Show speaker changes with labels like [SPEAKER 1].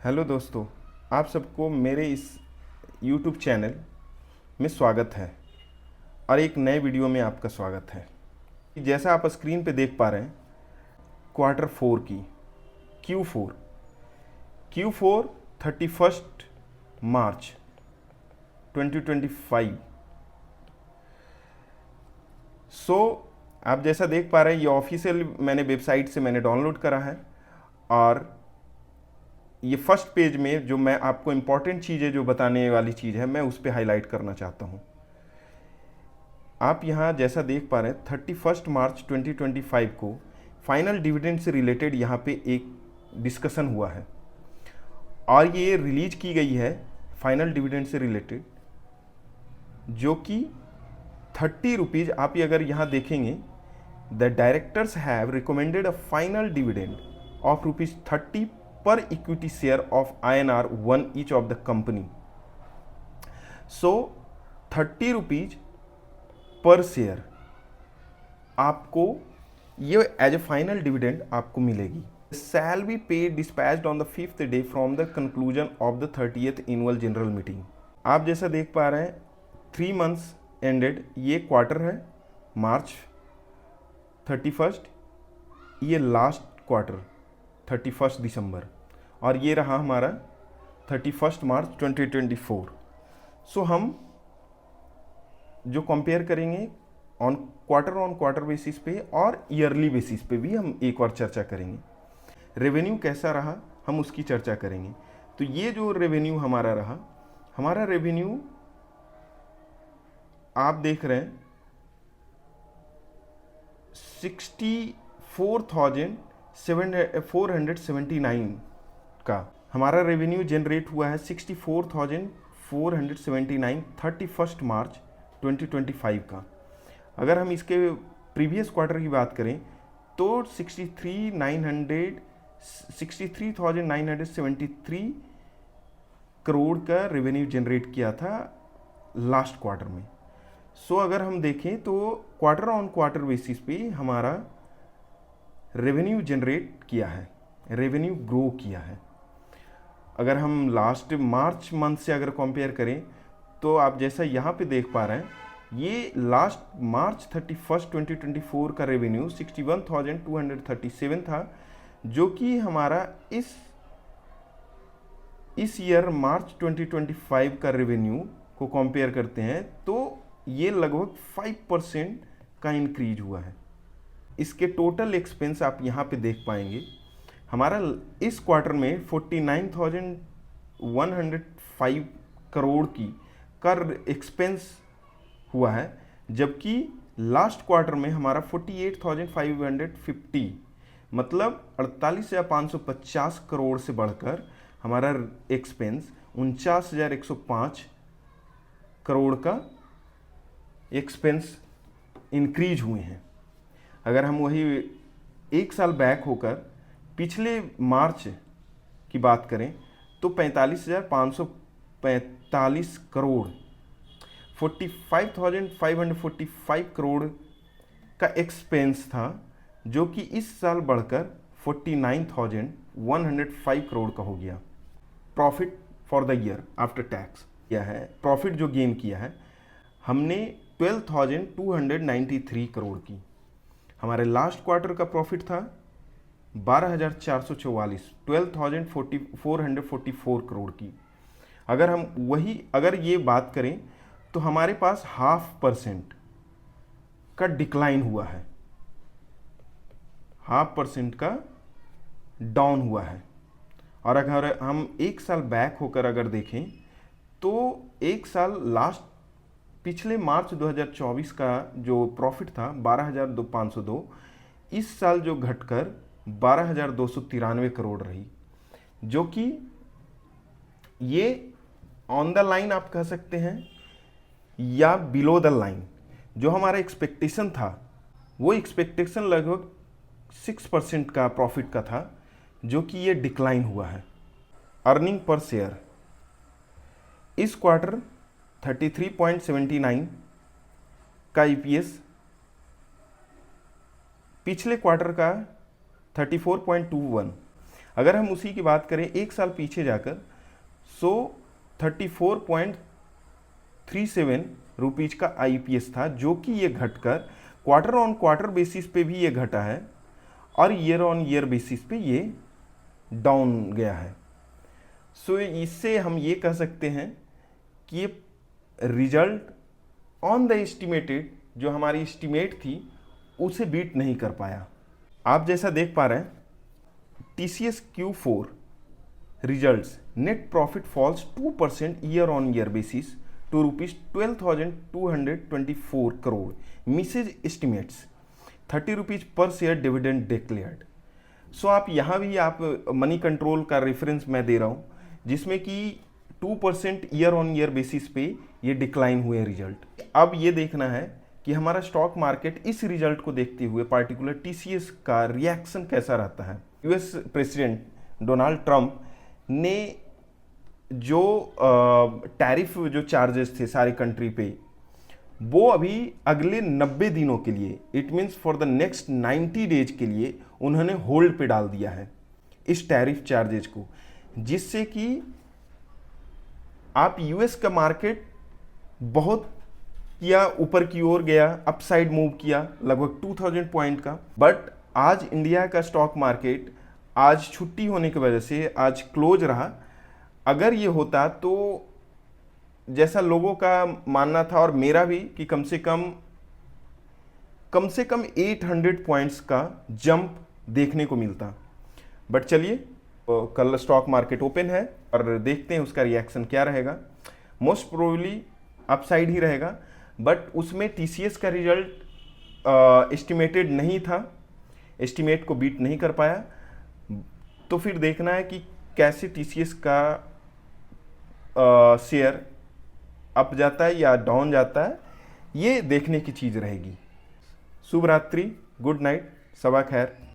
[SPEAKER 1] Hello दोस्तों, आप सबको मेरे इस YouTube चैनल में स्वागत है और एक नए वीडियो में आपका स्वागत है। जैसा आप स्क्रीन पे देख पा रहे हैं, क्वार्टर 4 की Q4 31 मार्च 2025। आप जैसा देख पा रहे हैं, ये ऑफिशियल मैंने वेबसाइट से डाउनलोड करा है और ये फर्स्ट पेज में जो मैं आपको इम्पॉर्टेंट चीज़ें जो बताने वाली चीज़ है मैं उस पर हाईलाइट करना चाहता हूँ। आप यहाँ जैसा देख पा रहे हैं 31 मार्च 2025 को फाइनल डिविडेंड से रिलेटेड यहाँ पे एक डिस्कशन हुआ है और ये रिलीज की गई है फाइनल डिविडेंड से रिलेटेड, जो कि 30 रुपीज़। आप ये अगर यहाँ देखेंगे, the directors have recommended a final dividend of ₹30 per equity share of INR 1 each of the company. So 30 rupees per share आपको ये एज ए फाइनल डिविडेंड आपको मिलेगी। Shall be paid dispatched on the 5th day from the conclusion of the 30th annual general meeting. आप जैसा देख पा रहे हैं 3 मंथ्स एंडेड, ये क्वार्टर है मार्च 31, ये लास्ट क्वार्टर 31 दिसंबर, और ये रहा हमारा 31 मार्च 2024। सो हम जो कंपेयर करेंगे ऑन क्वार्टर बेसिस पे और ईयरली बेसिस पे भी हम एक और चर्चा करेंगे। रेवेन्यू कैसा रहा हम उसकी चर्चा करेंगे। तो ये जो रेवेन्यू हमारा रहा, हमारा रेवेन्यू आप देख रहे हैं 64,479 का हमारा रेवेन्यू जनरेट हुआ है। 64,479 31 मार्च 2025 का। अगर हम इसके प्रीवियस क्वार्टर की बात करें तो 63,973 करोड़ का रेवेन्यू जनरेट किया था लास्ट क्वार्टर में। अगर हम देखें तो क्वार्टर ऑन क्वार्टर बेसिस पे हमारा रेवेन्यू जनरेट किया है, रेवेन्यू ग्रो किया है। अगर हम लास्ट मार्च मंथ से अगर कंपेयर करें तो आप जैसा यहाँ पे देख पा रहे हैं, ये लास्ट मार्च 31 2024 का रेवेन्यू 61,237 था, जो कि हमारा इस ईयर मार्च 2025 का रेवेन्यू को कंपेयर करते हैं तो ये लगभग 5% का इंक्रीज हुआ है। इसके टोटल एक्सपेंस आप यहाँ पे देख पाएंगे, हमारा इस क्वार्टर में 49,105 करोड़ की कर एक्सपेंस हुआ है, जबकि लास्ट क्वार्टर में हमारा 48,550 मतलब 48,550 करोड़ से बढ़कर हमारा एक्सपेंस 49,105 करोड़ का एक्सपेंस इंक्रीज हुए हैं। अगर हम वही एक साल बैक होकर पिछले मार्च की बात करें तो 45,545 करोड़ 45,545 करोड़ का एक्सपेंस था, जो कि इस साल बढ़कर 49,105 करोड़ का हो गया। Profit for the year after tax किया है, प्रॉफिट जो गेन किया है हमने 12,293 करोड़ की। हमारे लास्ट क्वार्टर का प्रॉफिट था 12,444 12,444 करोड़ की। अगर ये बात करें तो हमारे पास 0.5% का डिक्लाइन हुआ है, 0.5% का डाउन हुआ है। और अगर हम एक साल बैक होकर अगर देखें तो एक साल लास्ट पिछले मार्च 2024 का जो प्रॉफिट था 12,502, इस साल जो घटकर 12,293 करोड़ रही, जो कि ये ऑन द लाइन आप कह सकते हैं या बिलो द लाइन। जो हमारा एक्सपेक्टेशन था वो एक्सपेक्टेशन लगभग 6% का प्रॉफिट का था, जो कि ये डिक्लाइन हुआ है। अर्निंग पर शेयर इस क्वार्टर 33.79 का EPS, पिछले क्वार्टर का 34.21। अगर हम उसी की बात करें एक साल पीछे जाकर, सो 34.37 रुपीज का IPS था, जो कि ये घटकर क्वार्टर ऑन क्वार्टर बेसिस पे भी ये घटा है और ईयर ऑन ईयर बेसिस पे ये डाउन गया है। सो इससे हम ये कह सकते हैं कि ये रिजल्ट ऑन द एस्टिमेटेड, जो हमारी एस्टिमेट थी उसे बीट नहीं कर पाया। आप जैसा देख पा रहे हैं, TCS Q4 results, net profit falls 2% year on year basis to ₹12,224 crore, misses estimates, 30 rupees per share dividend declared. So आप यहाँ भी आप मनी कंट्रोल का रेफरेंस मैं दे रहा हूँ, जिसमें कि 2% ईयर ऑन ईयर बेसिस पे ये डिक्लाइन हुए रिजल्ट। अब ये देखना है कि हमारा स्टॉक मार्केट इस रिजल्ट को देखते हुए पार्टिकुलर TCS का रिएक्शन कैसा रहता है। US प्रेसिडेंट डोनाल्ड ट्रंप ने जो टैरिफ जो चार्जेस थे सारी कंट्री पे, वो अभी अगले 90 दिनों के लिए, it means for the next 90 days के लिए उन्होंने होल्ड पे डाल दिया है इस टैरिफ चार्जेस को, जिससे कि आप US का मार्केट बहुत किया, ऊपर की ओर गया, अपसाइड मूव किया लगभग 2000 पॉइंट का। बट आज इंडिया का स्टॉक मार्केट आज छुट्टी होने की वजह से आज क्लोज रहा। अगर ये होता तो जैसा लोगों का मानना था और मेरा भी, कि कम से कम 800 पॉइंट्स का जंप देखने को मिलता। बट चलिए, कल स्टॉक मार्केट ओपन है और देखते हैं उसका रिएक्शन क्या रहेगा। मोस्ट प्रोबेबली अपसाइड ही रहेगा, बट उसमें TCS का रिजल्ट एस्टिमेटेड नहीं था, एस्टिमेट को बीट नहीं कर पाया। तो फिर देखना है कि कैसे TCS का शेयर अप जाता है या डाउन जाता है, ये देखने की चीज़ रहेगी। शुभ रात्रि, गुड नाइट, सबा खैर।